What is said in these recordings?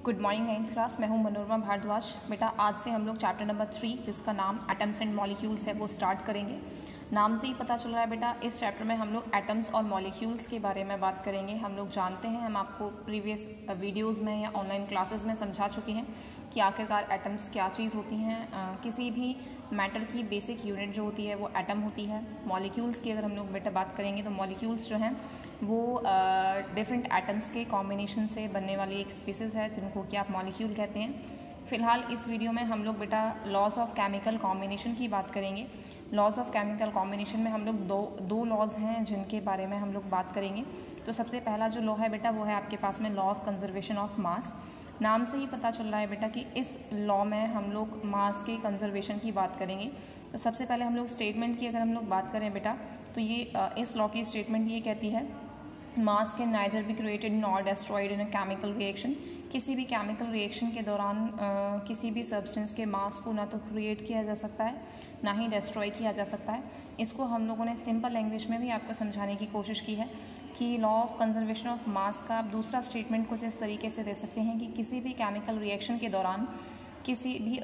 Good morning 9th class. मैं हूं मनोरमा भारद्वाज। बेटा आज से हम लोग चैप्टर नंबर 3 जिसका नाम एटम्स एंड मॉलिक्यूल्स है वो स्टार्ट करेंगे। नाम से ही पता चल रहा है बेटा इस चैप्टर में हम लोग एटम्स और मॉलिक्यूल्स के बारे में बात करेंगे। हम लोग जानते हैं, हम आपको प्रीवियस वीडियोस में या ऑनलाइन क्लासेस में समझा चुके हैं कि आखिरकार एटम्स क्या चीज़ होती हैं। किसी भी मैटर की बेसिक यूनिट जो होती है वो एटम होती है। मॉलिक्यूल्स की अगर हम लोग बेटा बात करेंगे तो मॉलिक्यूल्स जो हैं वो डिफरेंट एटम्स के कॉम्बिनेशन से बनने वाली एक स्पीसीज़ है जिनको कि आप मॉलिक्यूल कहते हैं। फिलहाल इस वीडियो में हम लोग बेटा लॉज ऑफ केमिकल कॉम्बिनेशन की बात करेंगे। लॉज ऑफ केमिकल कॉम्बिनेशन में हम लोग दो लॉज हैं जिनके बारे में हम लोग बात करेंगे। तो सबसे पहला जो लॉ है बेटा वो है आपके पास में लॉ ऑफ कंजर्वेशन ऑफ मास। नाम से ही पता चल रहा है बेटा कि इस लॉ में हम लोग मास के कंजर्वेशन की बात करेंगे। तो सबसे पहले हम लोग स्टेटमेंट की अगर हम लोग बात करें बेटा तो ये इस लॉ की स्टेटमेंट ये कहती है मास can neither be created nor destroyed in a chemical reaction. किसी भी केमिकल रिएक्शन के दौरान किसी भी सब्सटेंस के मास को ना तो क्रिएट किया जा सकता है ना ही डिस्ट्रॉय किया जा सकता है। इसको हम लोगों ने सिंपल लैंग्वेज में भी आपको समझाने की कोशिश की है कि लॉ ऑफ कंजर्वेशन ऑफ मास का आप दूसरा स्टेटमेंट कुछ इस तरीके से दे सकते हैं कि किसी भी केमिकल रिएक्शन के दौरान किसी भी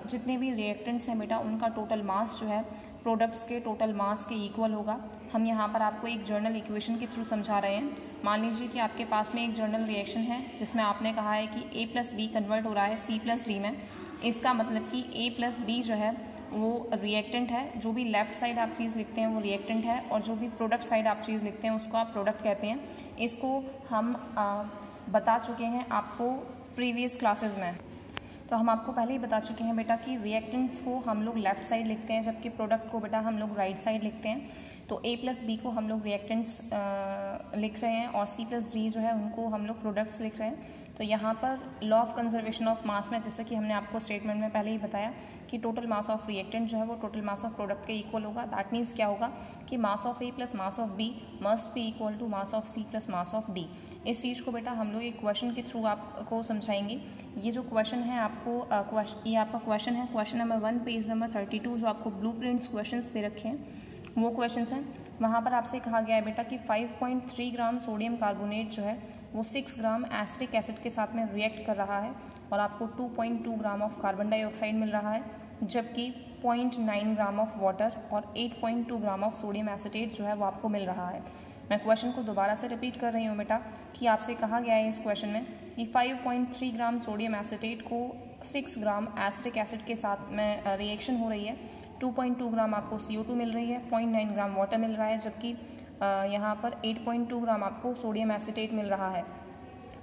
जितने भी रिएक्टेंट्स हैं बेटा उनका टोटल मास जो है प्रोडक्ट्स के टोटल मास के इक्वल होगा। हम यहाँ पर आपको एक जर्नल इक्वेशन के थ्रू समझा रहे हैं। मान लीजिए कि आपके पास में एक जर्नल रिएक्शन है जिसमें आपने कहा है कि A प्लस बी कन्वर्ट हो रहा है C प्लस डी में। इसका मतलब कि A प्लस बी जो है वो रिएक्टेंट है। जो भी लेफ्ट साइड आप चीज़ लिखते हैं वो रिएक्टेंट है और जो भी प्रोडक्ट साइड आप चीज़ लिखते हैं उसको आप प्रोडक्ट कहते हैं। इसको हम बता चुके हैं आपको प्रीवियस क्लासेस में। तो हम आपको पहले ही बता चुके हैं बेटा कि रिएक्टेंट्स को हम लोग लेफ्ट साइड लिखते हैं जबकि प्रोडक्ट को बेटा हम लोग राइट साइड लिखते हैं। तो A प्लस बी को हम लोग रिएक्टेंट्स लिख रहे हैं और C प्लस डी जो है उनको हम लोग प्रोडक्ट्स लिख रहे हैं। तो यहाँ पर लॉ ऑफ कंजर्वेशन ऑफ मास में जैसे कि हमने आपको स्टेटमेंट में पहले ही बताया कि टोटल मास ऑफ रिएक्टेंट जो है वो टोटल मास ऑफ प्रोडक्ट के इक्वल होगा। दैट मीन्स क्या होगा कि mass of A plus mass of B must be equal to mass of C plus mass of D। इस चीज़ को बेटा हम लोग एक क्वेश्चन के थ्रू आपको समझाएंगे। ये जो क्वेश्चन है आपको ये आपका क्वेश्चन है, क्वेश्चन नंबर 1 पेज नंबर 32 जो आपको ब्लू प्रिंट्स क्वेश्चन दे रखे हैं वो क्वेश्चंस हैं। वहाँ पर आपसे कहा गया है बेटा कि 5.3 ग्राम सोडियम कार्बोनेट जो है वो 6 ग्राम एसिटिक एसिड के साथ में रिएक्ट कर रहा है और आपको 2.2 ग्राम ऑफ कार्बन डाइऑक्साइड मिल रहा है, जबकि 0.9 ग्राम ऑफ वाटर और 8.2 ग्राम ऑफ सोडियम एसिटेट जो है वो आपको मिल रहा है। मैं क्वेश्चन को दोबारा से रिपीट कर रही हूँ बेटा कि आपसे कहा गया है इस क्वेश्चन में कि 5.3 ग्राम सोडियम एसिटेट को 6 ग्राम एसिटिक एसिड के साथ में रिएक्शन हो रही है। 2.2 ग्राम आपको CO2 मिल रही है, 0.9 ग्राम वाटर मिल रहा है, जबकि यहाँ पर 8.2 ग्राम आपको सोडियम एसिटेट मिल रहा है।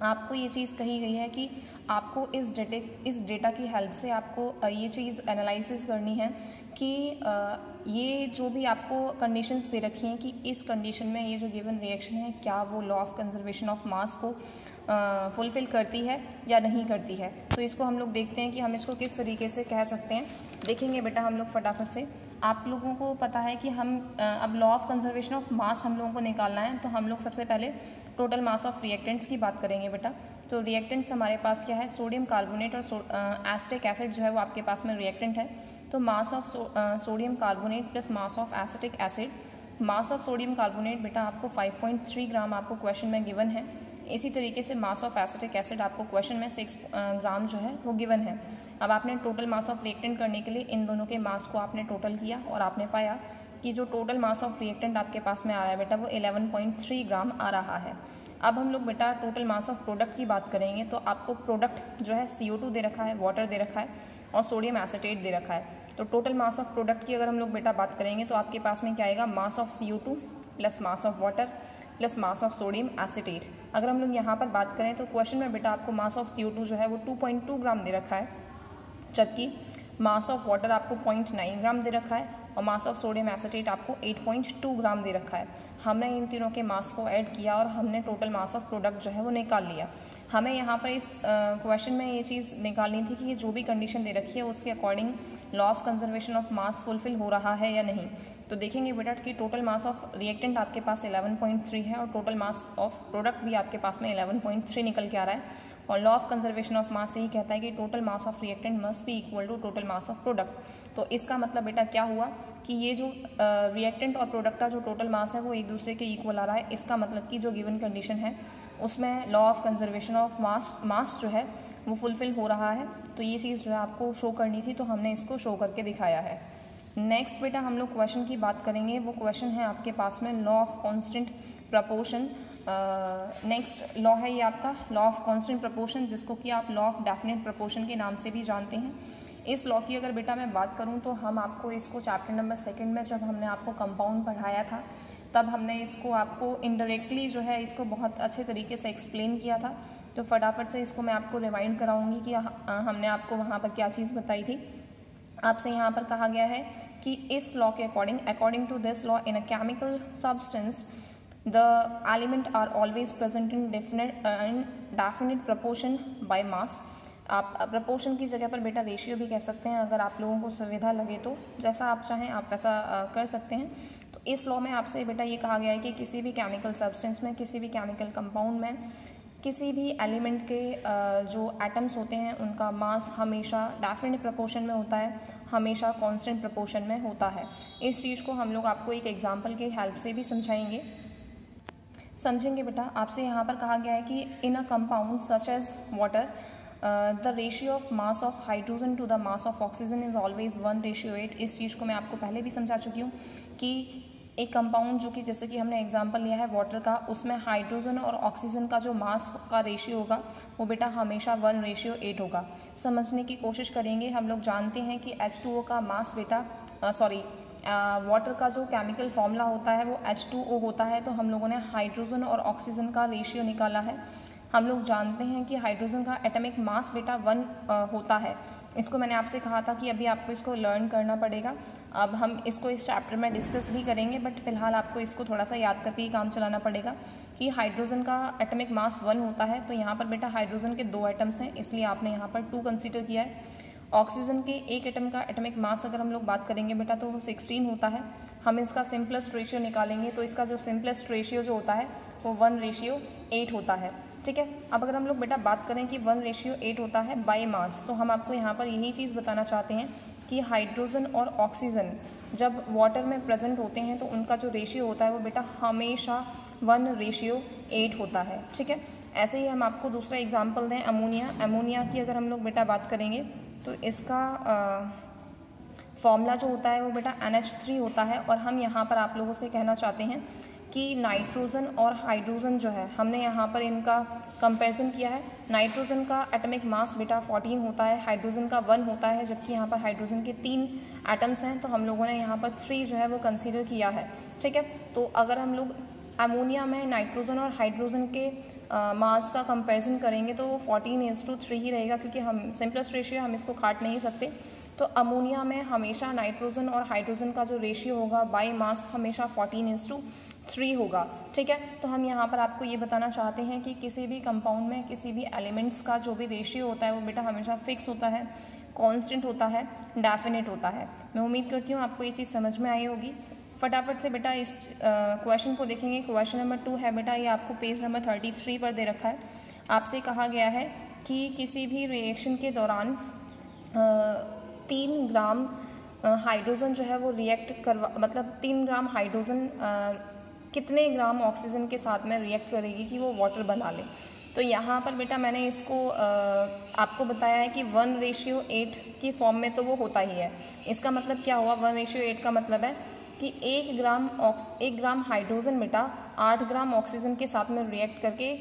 आपको ये चीज़ कही गई है कि आपको इस डेटा की हेल्प से आपको ये चीज़ एनालिसिस करनी है कि ये जो भी आपको कंडीशंस दे रखी हैं कि इस कंडीशन में ये जो गिवन रिएक्शन है क्या वो लॉ ऑफ कंजर्वेशन ऑफ मास को फुलफ़िल करती है या नहीं करती है। तो इसको हम लोग देखते हैं कि हम इसको किस तरीके से कह सकते हैं। देखेंगे बेटा हम लोग फटाफट से। आप लोगों को पता है कि हम अब लॉ ऑफ कंजर्वेशन ऑफ मास हम लोगों को निकालना है तो हम लोग सबसे पहले टोटल मास ऑफ रिएक्टेंट्स की बात करेंगे बेटा। तो रिएक्टेंट्स हमारे पास क्या है, सोडियम कार्बोनेट और एसिटिक एसिड जो है वो आपके पास में रिएक्टेंट है। तो mass of sodium carbonate plus mass of acetic acid. Mass of sodium carbonate बेटा आपको 5.3 ग्राम आपको क्वेश्चन में गिवन है। इसी तरीके से मास ऑफ एसिटिक एसिड आपको क्वेश्चन में 6 ग्राम जो है वो गिवन है। अब आपने टोटल मास ऑफ रिएक्टेंट करने के लिए इन दोनों के मास को आपने टोटल किया और आपने पाया कि जो टोटल मास ऑफ रिएक्टेंट आपके पास में आ रहा है बेटा वो 11.3 ग्राम आ रहा है। अब हम लोग बेटा टोटल मास ऑफ प्रोडक्ट की बात करेंगे तो आपको प्रोडक्ट जो है CO2 दे रखा है, वाटर दे रखा है और सोडियम एसिटेट दे रखा है। तो टोटल मास ऑफ प्रोडक्ट की अगर हम लोग बेटा बात करेंगे तो आपके पास में क्या आएगा, mass of CO2 plus mass of water plus mass of sodium acetate. अगर हम लोग यहाँ पर बात करें तो क्वेश्चन में बेटा आपको मास ऑफ CO2 जो है वो 2.2 ग्राम दे रखा है, जबकि मास ऑफ वाटर आपको 0.9 ग्राम दे रखा है और मास ऑफ सोडियम एसिटेट आपको 8.2 ग्राम दे रखा है। हमने इन तीनों के मास को ऐड किया और हमने टोटल मास ऑफ प्रोडक्ट जो है वो निकाल लिया। हमें यहाँ पर इस क्वेश्चन में ये चीज़ निकालनी थी कि ये जो भी कंडीशन दे रखी है उसके according law of conservation of mass fulfil हो रहा है या नहीं। तो देखेंगे बेटा कि टोटल मास ऑफ रिएक्टेंट आपके पास 11.3 है और टोटल मास ऑफ प्रोडक्ट भी आपके पास में 11.3 निकल के आ रहा है। और law of conservation of mass यही कहता है कि total mass of reactant must be equal to total mass of product. तो इसका मतलब बेटा क्या हुआ कि ये जो रिएक्टेंट और प्रोडक्ट का जो टोटल मास है वो एक दूसरे के इक्वल आ रहा है। इसका मतलब कि जो गिवन कंडीशन है उसमें लॉ ऑफ कंजर्वेशन ऑफ मास जो है वो फुलफिल हो रहा है। तो ये चीज़ जो है आपको शो करनी थी, तो हमने इसको शो करके दिखाया है। नेक्स्ट बेटा हम लोग क्वेश्चन की बात करेंगे। वो क्वेश्चन है आपके पास में law of constant proportion. Next law है ये आपका लॉ ऑफ कांस्टेंट प्रपोर्शन, जिसको कि आप लॉ ऑफ डेफिनेट प्रपोर्शन के नाम से भी जानते हैं। इस लॉ की अगर बेटा मैं बात करूं तो हम आपको इसको चैप्टर नंबर 2 में जब हमने आपको कंपाउंड पढ़ाया था तब हमने इसको आपको इनडायरेक्टली जो है इसको बहुत अच्छे तरीके से एक्सप्लेन किया था। तो फटाफट से इसको मैं आपको रिवाइंड कराऊंगी कि हमने आपको वहाँ पर क्या चीज़ बताई थी। आपसे यहाँ पर कहा गया है कि इस लॉ के according to this law in a chemical substance the element are always present in definite proportion by mass. आप प्रपोर्शन की जगह पर बेटा रेशियो भी कह सकते हैं, अगर आप लोगों को सुविधा लगे तो जैसा आप चाहें आप वैसा कर सकते हैं। तो इस लॉ में आपसे बेटा ये कहा गया है कि किसी भी केमिकल सब्सटेंस में, किसी भी केमिकल कंपाउंड में, किसी भी एलिमेंट के जो एटम्स होते हैं उनका मास हमेशा डेफिनेट प्रपोर्शन में होता है, हमेशा कांस्टेंट प्रपोर्शन में होता है। इस चीज़ को हम लोग आपको एक एग्जांपल के हेल्प से भी समझेंगे बेटा। आपसे यहाँ पर कहा गया है कि in a compound such as water the ratio of mass of hydrogen to the mass of oxygen is always 1:8। इस चीज़ को मैं आपको पहले भी समझा चुकी हूँ कि एक कंपाउंड जो कि जैसे कि हमने एग्जांपल लिया है वाटर का, उसमें हाइड्रोजन और ऑक्सीजन का जो मास का रेशियो होगा वो बेटा हमेशा 1:8 होगा। समझने की कोशिश करेंगे। हम लोग जानते हैं कि H2O का मास बेटा वाटर का जो केमिकल फॉर्मूला होता है वो H2O होता है। तो हम लोगों ने हाइड्रोजन और ऑक्सीजन का रेशियो निकाला है। हम लोग जानते हैं कि हाइड्रोजन का एटॉमिक मास बेटा 1 होता है। इसको मैंने आपसे कहा था कि अभी आपको इसको लर्न करना पड़ेगा। अब हम इसको इस चैप्टर में डिस्कस भी करेंगे, बट फिलहाल आपको इसको थोड़ा सा याद करके ही काम चलाना पड़ेगा कि हाइड्रोजन का एटॉमिक मास 1 होता है। तो यहाँ पर बेटा हाइड्रोजन के 2 एटम्स हैं, इसलिए आपने यहाँ पर 2 कंसीडर किया है। ऑक्सीजन के एक एटम का एटॉमिक मास अगर हम लोग बात करेंगे बेटा तो वो 16 होता है। हम इसका सिंपलेस्ट रेशियो निकालेंगे तो इसका जो सिंपलेस्ट रेशियो जो होता है वो 1:8 होता है। ठीक है। अब अगर हम लोग बेटा बात करें कि 1:8 होता है बाय मास, तो हम आपको यहाँ पर यही चीज़ बताना चाहते हैं कि हाइड्रोजन और ऑक्सीजन जब वाटर में प्रेजेंट होते हैं तो उनका जो रेशियो होता है वो बेटा हमेशा 1:8 होता है। ठीक है। ऐसे ही हम आपको दूसरा एग्जाम्पल दें अमोनिया की अगर हम लोग बेटा बात करेंगे तो इसका फॉर्मूला जो होता है वो बेटा NH3 होता है। और हम यहाँ पर आप लोगों से कहना चाहते हैं कि नाइट्रोजन और हाइड्रोजन जो है हमने यहाँ पर इनका कंपैरिजन किया है। नाइट्रोजन का एटॉमिक मास बेटा 14 होता है, हाइड्रोजन का 1 होता है, जबकि यहाँ पर हाइड्रोजन के 3 एटम्स हैं। तो हम लोगों ने यहाँ पर 3 जो है वो कंसीडर किया है। ठीक है। तो अगर हम लोग अमोनिया में नाइट्रोजन और हाइड्रोजन के मास का कंपैरिजन करेंगे तो वो 14:3 ही रहेगा, क्योंकि हम सिंपलेस्ट रेशियो हम इसको काट नहीं सकते। तो अमोनिया में हमेशा नाइट्रोजन और हाइड्रोजन का जो रेशियो होगा बाय मास हमेशा 14:3 होगा। ठीक है। तो हम यहाँ पर आपको ये बताना चाहते हैं कि किसी भी कंपाउंड में किसी भी एलिमेंट्स का जो भी रेशियो होता है वो बेटा हमेशा फिक्स होता है, कांस्टेंट होता है, डेफिनेट होता है। मैं उम्मीद करती हूँ आपको ये चीज़ समझ में आई होगी। फटाफट से बेटा इस क्वेश्चन को देखेंगे। क्वेश्चन नंबर 2 है बेटा, ये आपको पेज नंबर 33 पर दे रखा है। आपसे कहा गया है कि किसी भी रिएक्शन के दौरान 3 ग्राम हाइड्रोजन जो है वो रिएक्ट करवा मतलब 3 ग्राम हाइड्रोजन कितने ग्राम ऑक्सीजन के साथ में रिएक्ट करेगी कि वो वाटर बना ले। तो यहाँ पर बेटा मैंने इसको आपको बताया है कि 1:8 की फॉर्म में तो वो होता ही है। इसका मतलब क्या हुआ, 1:8 का मतलब है कि 1 ग्राम हाइड्रोजन बेटा 8 ग्राम ऑक्सीजन के साथ में रिएक्ट करके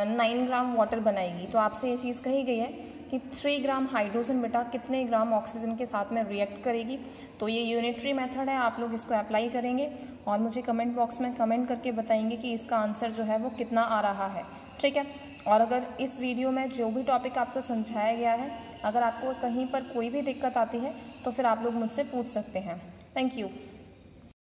9 ग्राम वाटर बनाएगी। तो आपसे ये चीज़ कही गई है कि 3 ग्राम हाइड्रोजन बेटा कितने ग्राम ऑक्सीजन के साथ में रिएक्ट करेगी। तो ये यूनिटरी मेथड है, आप लोग इसको अप्लाई करेंगे और मुझे कमेंट बॉक्स में कमेंट करके बताएंगे कि इसका आंसर जो है वो कितना आ रहा है। ठीक है। और अगर इस वीडियो में जो भी टॉपिक आपको समझाया गया है, अगर आपको कहीं पर कोई भी दिक्कत आती है तो फिर आप लोग मुझसे पूछ सकते हैं। Thank you.